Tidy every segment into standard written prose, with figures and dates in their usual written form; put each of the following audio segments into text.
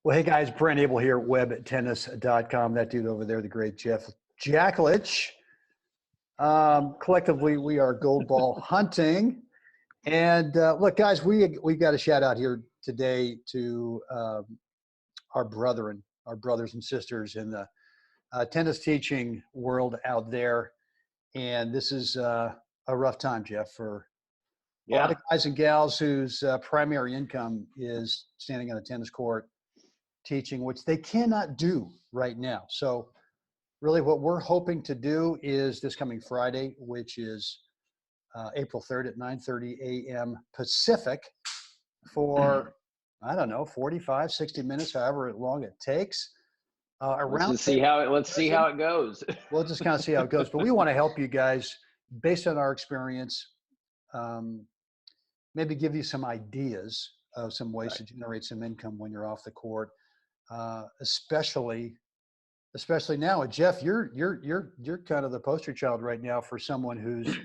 Well, hey guys, Brent Abel here, webtennis.com. That dude over there, the great Jeff Jacklich. Collectively, we are gold ball hunting. And look, guys, we've got a shout out here today to our brothers and sisters in the tennis teaching world out there. And this is a rough time, Jeff, for a lot of guys and gals whose primary income is standing on a tennis court teaching, which they cannot do right now. So really what we're hoping to do is this coming Friday, which is April 3rd at 9:30 a.m. Pacific for, I don't know, 45, 60 minutes, however long it takes. Let's see how it goes. We'll just kind of see how it goes. But we want to help you guys based on our experience, maybe give you some ideas of some ways to generate some income when you're off the court. Especially now, Jeff, you're kind of the poster child right now for someone who's,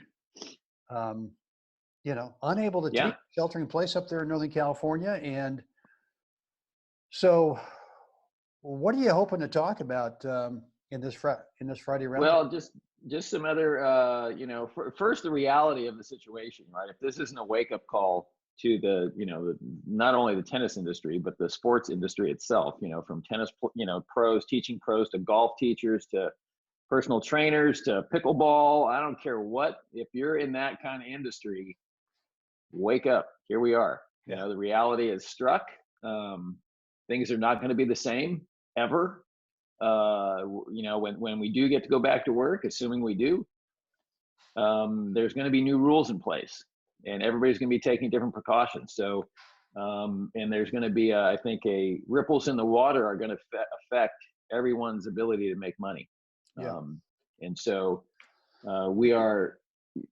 unable to teach, sheltering in place up there in Northern California. And so what are you hoping to talk about in this Friday round? Well, just some other, first the reality of the situation, right? If this isn't a wake-up call to the, not only the tennis industry, but the sports industry itself, from tennis, pros, teaching pros, to golf teachers, to personal trainers, to pickleball, I don't care what, if you're in that kind of industry, wake up. Here we are. The reality is struck. Things are not going to be the same ever. When we do get to go back to work, assuming we do, there's going to be new rules in place. And everybody's going to be taking different precautions. So, and there's going to be, I think, ripples in the water are going to affect everyone's ability to make money. And so we are,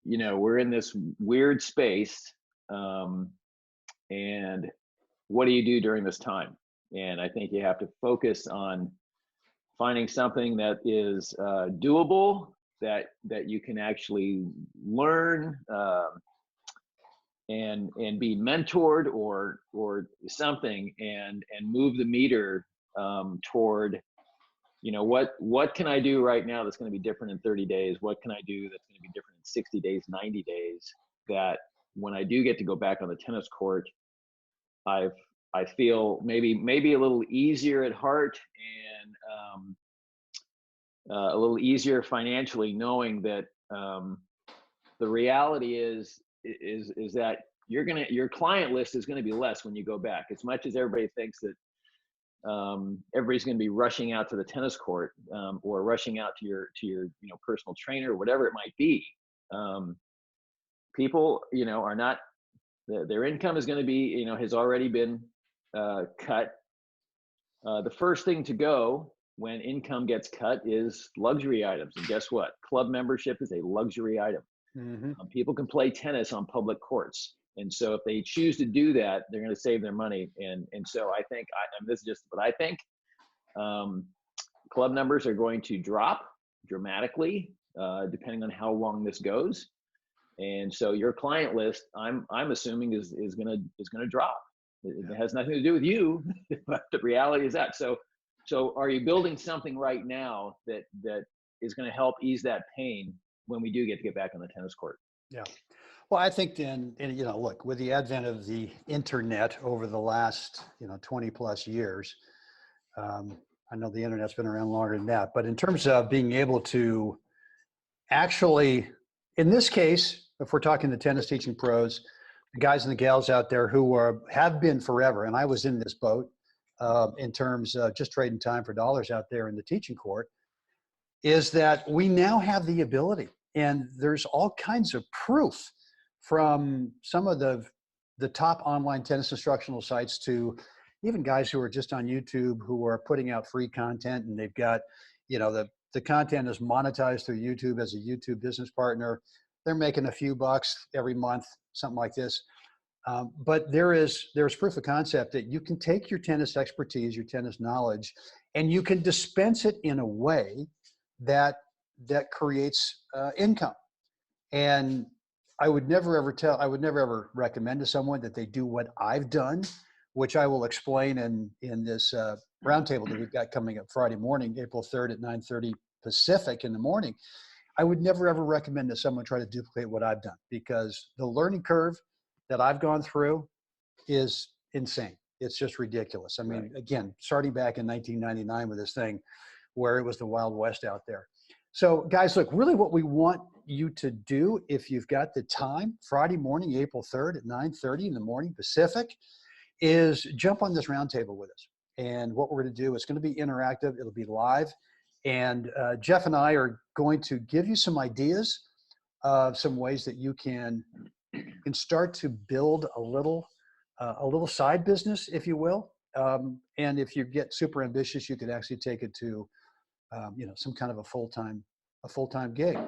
we're in this weird space. And what do you do during this time? And I think you have to focus on finding something that is doable, that you can actually learn, and be mentored or something, and move the meter toward, what can I do right now that's going to be different in 30 days? What can I do that's going to be different in 60 days, 90 days, that when I do get to go back on the tennis court, I feel maybe a little easier at heart, and a little easier financially, knowing that the reality is that your client list is going to be less when you go back. As much as everybody thinks that everybody's going to be rushing out to the tennis court, or rushing out to your personal trainer, or whatever it might be, people are not. Their income is going to be has already been cut. The first thing to go when income gets cut is luxury items, and guess what? Club membership is a luxury item. Mm-hmm. People can play tennis on public courts. And so if they choose to do that, they're going to save their money. And so I think, this is just what I think, club numbers are going to drop dramatically, depending on how long this goes. And so your client list, I'm assuming is going to drop. It has nothing to do with you, but the reality is that. So are you building something right now that is going to help ease that pain when we do get back on the tennis court? Yeah. Well, I think then, look, with the advent of the internet over the last, 20 plus years, I know the internet's been around longer than that, but in terms of being able to actually, in this case, if we're talking the tennis teaching pros, the guys and the gals out there who have been forever, and I was in this boat in terms of just trading time for dollars out there in the teaching court, is that we now have the ability. And there's all kinds of proof from some of the top online tennis instructional sites to even guys who are just on YouTube who are putting out free content, and they've got, the content is monetized through YouTube as a YouTube business partner. They're making a few bucks every month, something like this. But there's proof of concept that you can take your tennis expertise, your tennis knowledge, and you can dispense it in a way that creates income. And I would never ever recommend to someone that they do what I've done, which I will explain in this roundtable that we've got coming up Friday morning, April 3rd at 9:30 Pacific in the morning. I would never, ever recommend that someone try to duplicate what I've done, because the learning curve that I've gone through is insane. It's just ridiculous. I mean, Right. again, starting back in 1999 with this thing where it was the Wild West out there. So guys, look, really what we want you to do, if you've got the time, Friday morning, April 3rd at 9:30 in the morning Pacific, is jump on this roundtable with us. And what we're going to do, it's going to be interactive. It'll be live. And Jeff and I are going to give you some ideas of some ways that you can start to build a little side business, if you will. And if you get super ambitious, you could actually take it to, some kind of a full-time gig.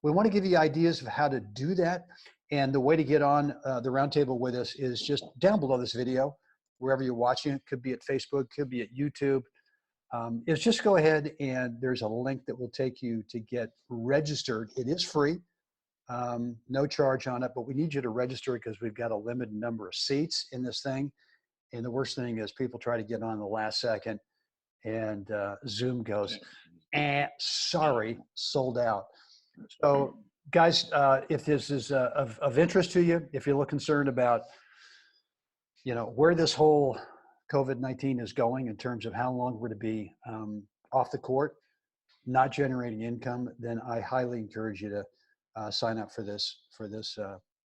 We want to give you ideas of how to do that. And the way to get on the roundtable with us is just down below this video, wherever you're watching it. Could be at Facebook, could be at YouTube. Is just go ahead and there's a link that will take you to get registered. It is free, no charge on it, but we need you to register because we've got a limited number of seats in this thing. And the worst thing is people try to get on the last second and Zoom goes, sorry, sold out. So guys, if this is of interest to you, if you're concerned about, where this whole COVID-19 is going in terms of how long we're to be off the court, not generating income, then I highly encourage you to sign up for this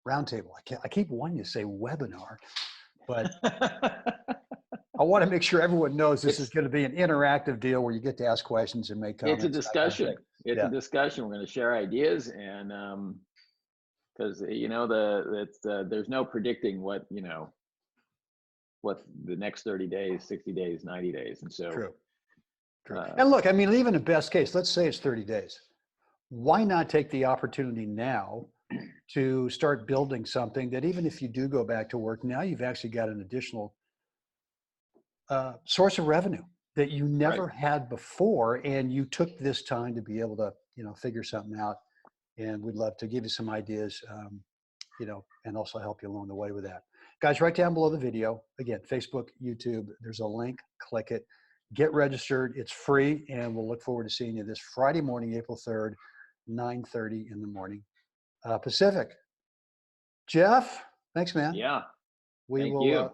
roundtable. I keep wanting to say webinar, but I want to make sure everyone knows this is going to be an interactive deal where you get to ask questions and make comments. It's a discussion. It's a discussion. We're going to share ideas, and because there's no predicting what the next 30 days, 60 days, 90 days, and so. True. And look, I mean, even in best case, let's say it's 30 days. Why not take the opportunity now to start building something that even if you do go back to work, now you've actually got an additional source of revenue that you never had before, and you took this time to be able to, figure something out. And we'd love to give you some ideas, and also help you along the way with that. Guys, right down below the video, again, Facebook, YouTube, there's a link, click it, get registered. It's free, and we'll look forward to seeing you this Friday morning, April 3rd, 9:30 in the morning, Pacific. Jeff, thanks, man. Yeah. We will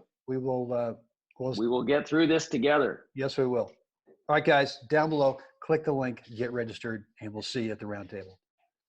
get through this together. Yes, we will. All right, guys, down below, click the link, get registered, and we'll see you at the roundtable.